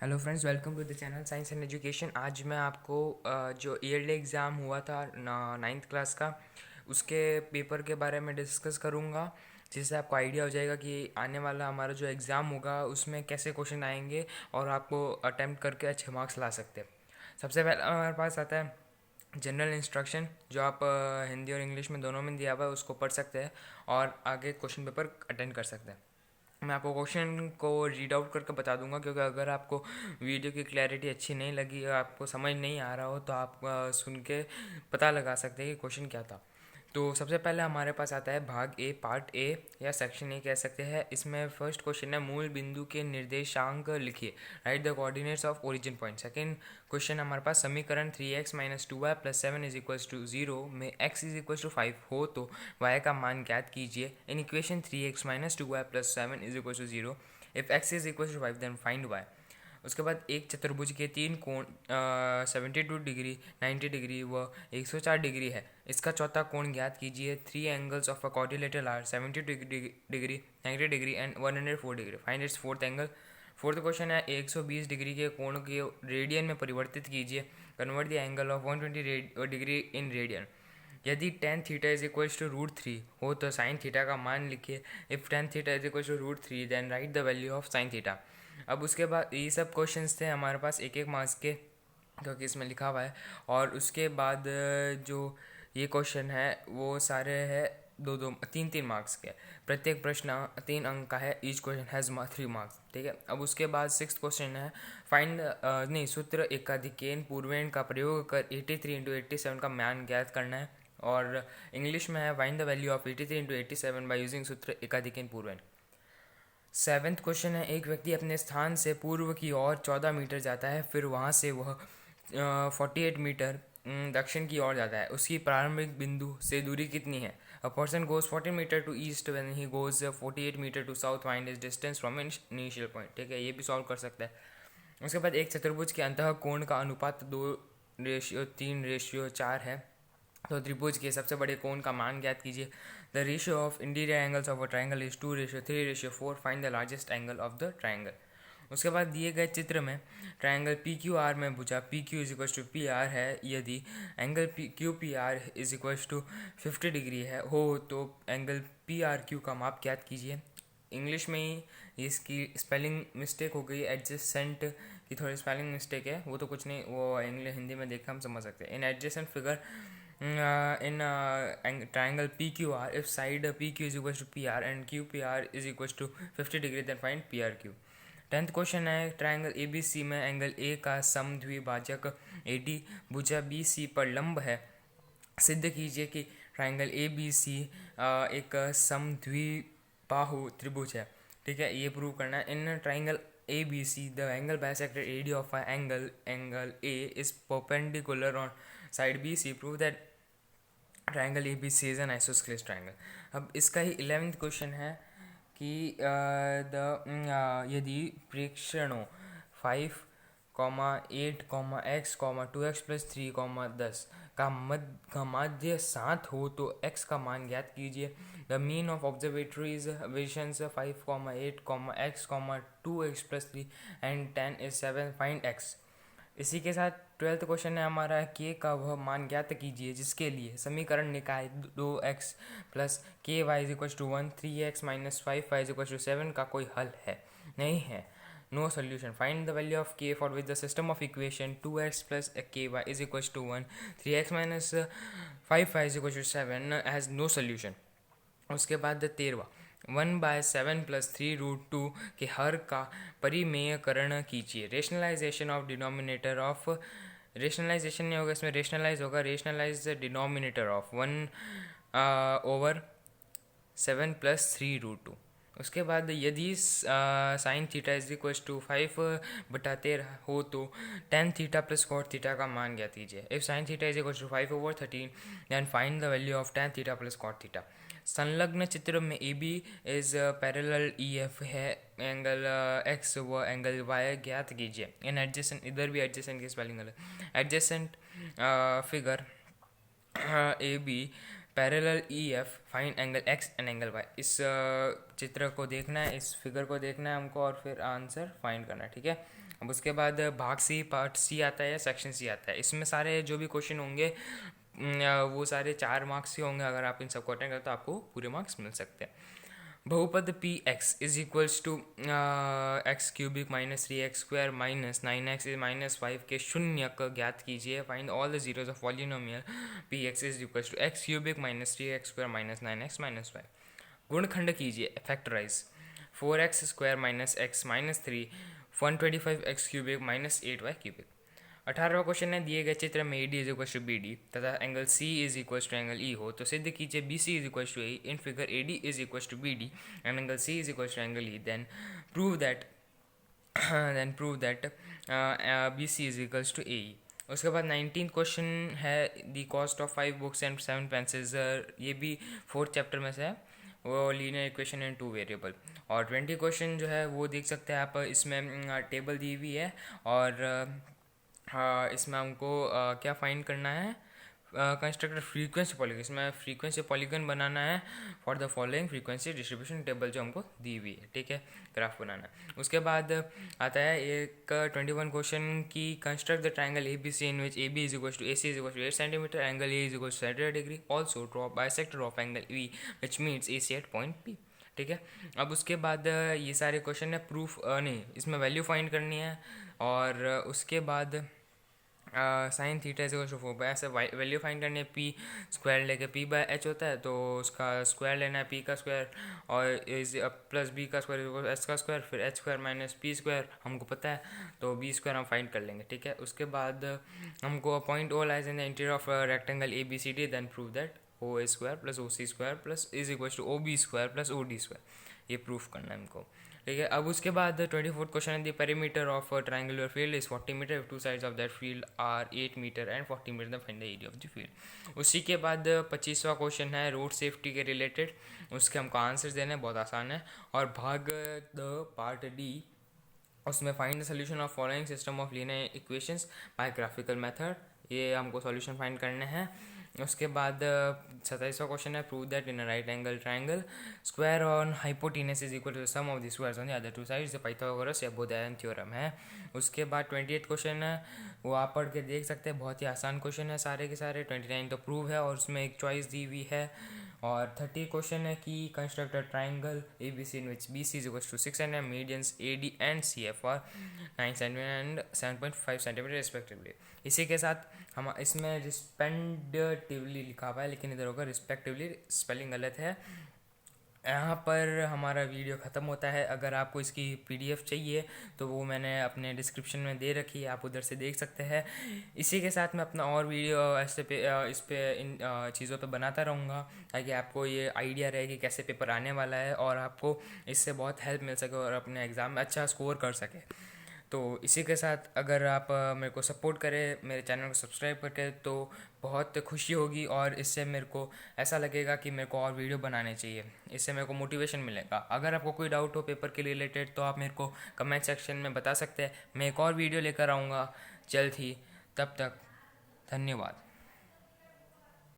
Hello friends, welcome to the channel science and education. आज मैं आपको जो ईयरली एग्ज़ाम हुआ था नाइन्थ क्लास का, उसके पेपर के बारे में डिस्कस करूँगा, जिससे आपको आइडिया हो जाएगा कि आने वाला हमारा जो एग्ज़ाम होगा उसमें कैसे क्वेश्चन आएंगे और आपको अटेम्प्ट करके अच्छे मार्क्स ला सकते हैं। सबसे पहला हमारे पास आता है जनरल इंस्ट्रक्शन, जो आप हिंदी और इंग्लिश में दोनों में दिया हुआ है, उसको पढ़ सकते हैं और आगे क्वेश्चन पेपर अटेंड कर सकते हैं। मैं आपको क्वेश्चन को रीड आउट करके बता दूंगा, क्योंकि अगर आपको वीडियो की क्लैरिटी अच्छी नहीं लगी या आपको समझ नहीं आ रहा हो तो आप सुन के पता लगा सकते हैं कि क्वेश्चन क्या था। तो सबसे पहले हमारे पास आता है भाग ए, पार्ट ए या सेक्शन ए कह सकते हैं। इसमें फर्स्ट क्वेश्चन है मूल बिंदु के निर्देशांक लिखिए, write the coordinates of origin point. Second question हमारे पास समीकरण 3x minus 2y plus 7 is equals to 0 में x इज इक्वल्स टू 5 हो तो y का मान ज्ञात कीजिए। In equation 3x minus 2y plus 7 is equals to 0 if x is equals to 5 then find y। उसके बाद एक चतुर्भुज के तीन कोण 72 डिग्री, 90 डिग्री व 104 डिग्री है। इसका चौथा कोण ज्ञात कीजिए। Three angles of a quadrilateral are 72 degree, 90 degree and 104 degree, find its fourth angle. Fourth question है 120 डिग्री के कोण के रेडियन में परिवर्तित कीजिए। Convert the angle of 120 degree in radian. यदि tan theta is equals to root three हो तो साइन थीटा का मान लिखिए। If tan theta is equals to root three then write the value of sine theta. अब उसके बाद ये सब क्वेश्चंस थे हमारे पास एक एक मार्क्स के, क्योंकि इसमें लिखा हुआ है। और उसके बाद जो ये क्वेश्चन है वो सारे हैं दो दो तीन तीन मार्क्स के। प्रत्येक प्रश्न 3 अंक का है। ईच क्वेश्चन हैज़ 3 मार्क्स, ठीक है। अब उसके बाद सिक्स क्वेश्चन है फाइंड नहीं सूत्र एकाधिकेन पूर्वेण का प्रयोग कर 83 इंटू 87 का मान ज्ञात करना है। और इंग्लिश में है find the value of 83 into 87 by using सूत्र एकाधिकेन पूर्वेण। सेवेंथ क्वेश्चन है एक व्यक्ति अपने स्थान से पूर्व की ओर 14 मीटर जाता है, फिर वहाँ से वह 48 मीटर दक्षिण की ओर जाता है। उसकी प्रारंभिक बिंदु से दूरी कितनी है? A person goes 14 metre to east when he goes 48 metre to south, find is distance from initial point, ठीक है। ये भी सॉल्व कर सकता है। उसके बाद एक चतुर्भुज के अंतः कोण का अनुपात 2:3:4 है, तो त्रिभुज के सबसे बड़े कोण का मान ज्ञात कीजिए। The ratio of interior angles of a triangle is 2:3:4, find the largest angle of the triangle. उसके बाद दिए गए चित्र में ट्राइंगल पी क्यू आर में भुजा P Q is equals to P R है। यदि angle P Q P R is equals to 50 degree है हो तो एंगल पी आर क्यू का माप ज्ञात कीजिए। इंग्लिश में ही इसकी स्पेलिंग मिस्टेक हो गई, एडजेसेंट की थोड़ी स्पेलिंग मिस्टेक है, वो तो कुछ नहीं, वो इंग्लिश हिंदी में देख हम समझ सकते हैं। In adjacent figure in triangle PQR, if side PQ is equals to PR and QPR is equals to 50 degree, then find PRQ। 10th question है ट्राइंगल ABC में एंगल A का समद्विभाजक AD भुजा BC पर लंब है। सिद्ध कीजिए कि ट्राइंगल ABC एक समद्विबाहु त्रिभुज है, ठीक है। ये प्रूव करना है। In triangle ABC the angle bisector AD of angle A is perpendicular on side BC, prove that triangle A B C is an isosceles triangle. अब इसका ही 11th क्वेश्चन है कि यदि प्रेक्षणों 5,8,x,2x+3,10 का माध्य 7 हो तो x का मान ज्ञात कीजिए। The mean of observatories visions 5,8,x,2x+3 and 10 is 7, find x। इसी के साथ 12th क्वेश्चन है हमारा के का वह मान ज्ञात कीजिए जिसके लिए समीकरण निकाय 2x plus k y is equal to 1, 3x minus 5y is equal to 7 का कोई हल है? नहीं है, no solution. Find the value of k for which the system of equation 2x plus k y is equal to 1, 3x minus 5y is equal to 7 has no solution. उसके बाद 13वां 1/7 plus 3√2 के हर का परिमेयकरण कीजिए। Rationalisation of denominator of, rationalisation नहीं होगा इसमें, rationalise होगा, रेशनलाइज डिनोमिनेटर ऑफ 1/7 प्लस 3√2। उसके बाद यदि sine theta is equal to 5/13 हो तो tan theta plus cot theta का मान ज्ञात कीजिए। If sine theta is equal to 5/13 then find the value of tan theta plus cot theta. संलग्न चित्र में A B is parallel E F है, एंगल एक्स व एंगल वाई ज्ञात कीजिए। इन एडजेसेंट, इधर भी एडजेसेंट की स्पेलिंग अलग, adjacent figure A B parallel E F find angle X and angle Y. इस चित्र को देखना है, इस फिगर को देखना है हमको और फिर आंसर फाइंड करना है, ठीक है। अब उसके बाद भाग सी, पार्ट सी आता है या सेक्शन सी आता है। इसमें सारे जो भी क्वेश्चन होंगे वो सारे 4 मार्क्स के होंगे। अगर आप इन सबको अटेंड करते हो तो आपको पूरे मार्क्स मिल सकते हैं। बहुपद P x is equals to x cubic minus 3x² minus 9x minus 5 के शून्य को ज्ञात कीजिए। Find all the zeros of polynomial P x is equals to x cubic minus 3x² minus 9x minus 5। गुणखंड कीजिए, factorise 4x² minus x minus 3 125x cubic minus 8y cubic. 18वां question है, दिए गए चित्र में AD is equal to BD तथा angle C is equal to angle E हो तो सिद्ध कीजिए BC is equal to AE in figure AD is equal to BD and angle C is equal to angle E then prove that BC is equal to AE। उसके बाद 19th question है, the cost of 5 books and 7 pencils. ये भी 4th chapter में से है, वो linear equation in 2 variable. और 20 क्वेश्चन जो है वो देख सकते हैं आप, इसमें टेबल दी हुई है और इसमें हमको क्या फाइंड करना है, कंस्ट्रक्ट फ्रीक्वेंसी पॉलीगन। इसमें फ्रीक्वेंसी पॉलीगन बनाना है for the following frequency distribution table जो हमको दी हुई है, ठीक है, ग्राफ बनाना है। उसके बाद आता है एक 21 क्वेश्चन की construct the triangle ABC in which AB is equal to AC is equal to 8 centimetre angle A is equal to 30 degree also draw bisector of angle E which meets AC at point P, ठीक है। अब उसके बाद ये सारे question है proof नहीं, इसमें वैल्यू फाइंड करनी है। और उसके बाद sine theta is equal to 4 by, ऐसे वैल्यू फाइंड करनी है। पी स्क्वायर लेके पी बाय एच होता है तो उसका स्क्वायर लेना है, पी का स्क्वायर और इज प्लस बी का स्क्वायर एच का स्क्वायर, फिर H square minus P square हमको पता है तो बी स्क्वायर हम फाइंड कर लेंगे, ठीक है। उसके बाद हमको point O lies in the interior of rectangle ABCD then prove that O A square plus O C square plus is equal to O B square plus O D square, ये proof करना है हमको, ठीक है। अब उसके बाद 24th question है, the perimeter of triangular field is 40 metre if two sides of that field are 8 metre and 40 metre the find the area of the field. उसी के बाद 25वां क्वेश्चन है रोड सेफ्टी के रिलेटेड, उसके हमको आंसर्स देने हैं, बहुत आसान है। और भाग द पार्ट डी, उसमें find the solution of following system of linear equations by graphical method, ये हमको सॉल्यूशन फाइंड करने हैं। उसके बाद 27वां क्वेश्चन है, prove that in a right angle triangle square on hypotenuse is equal to the sum of the squares on the other two sides, the Pythagoras या Baudhayana theorem है। उसके बाद 28 क्वेश्चन है, वो आप पढ़ के देख सकते हैं, बहुत ही आसान क्वेश्चन है सारे के सारे। 29 तो प्रूव है और उसमें एक चॉइस दी हुई है। और 30 क्वेश्चन है कि construct a triangle ABC in which BC is equal to 6 and medians AD and CF are 9 centimetre and 7.5 centimetre respectively. इसी के साथ हम इसमें रिस्पेक्टिवली लिखा हुआ है लेकिन इधर होगा रिस्पेक्टिवली, स्पेलिंग गलत है। यहाँ पर हमारा वीडियो ख़त्म होता है। अगर आपको इसकी PDF चाहिए तो वो मैंने अपने डिस्क्रिप्शन में दे रखी है, आप उधर से देख सकते हैं। इसी के साथ मैं अपना और वीडियो ऐसे इस पे इन चीज़ों पे बनाता रहूँगा ताकि आपको ये आइडिया रहे कि कैसे पेपर आने वाला है और आपको इससे बहुत हेल्प मिल सके और अपने एग्ज़ाम में अच्छा स्कोर कर सके। तो इसी के साथ अगर आप मेरे को सपोर्ट करें, मेरे चैनल को सब्सक्राइब करके, तो बहुत खुशी होगी और इससे मेरे को ऐसा लगेगा कि मेरे को और वीडियो बनाने चाहिए, इससे मेरे को मोटिवेशन मिलेगा। अगर आपको कोई डाउट हो पेपर के रिलेटेड तो आप मेरे को कमेंट सेक्शन में बता सकते हैं, मैं एक और वीडियो लेकर आऊँगा जल्द ही। तब तक धन्यवाद।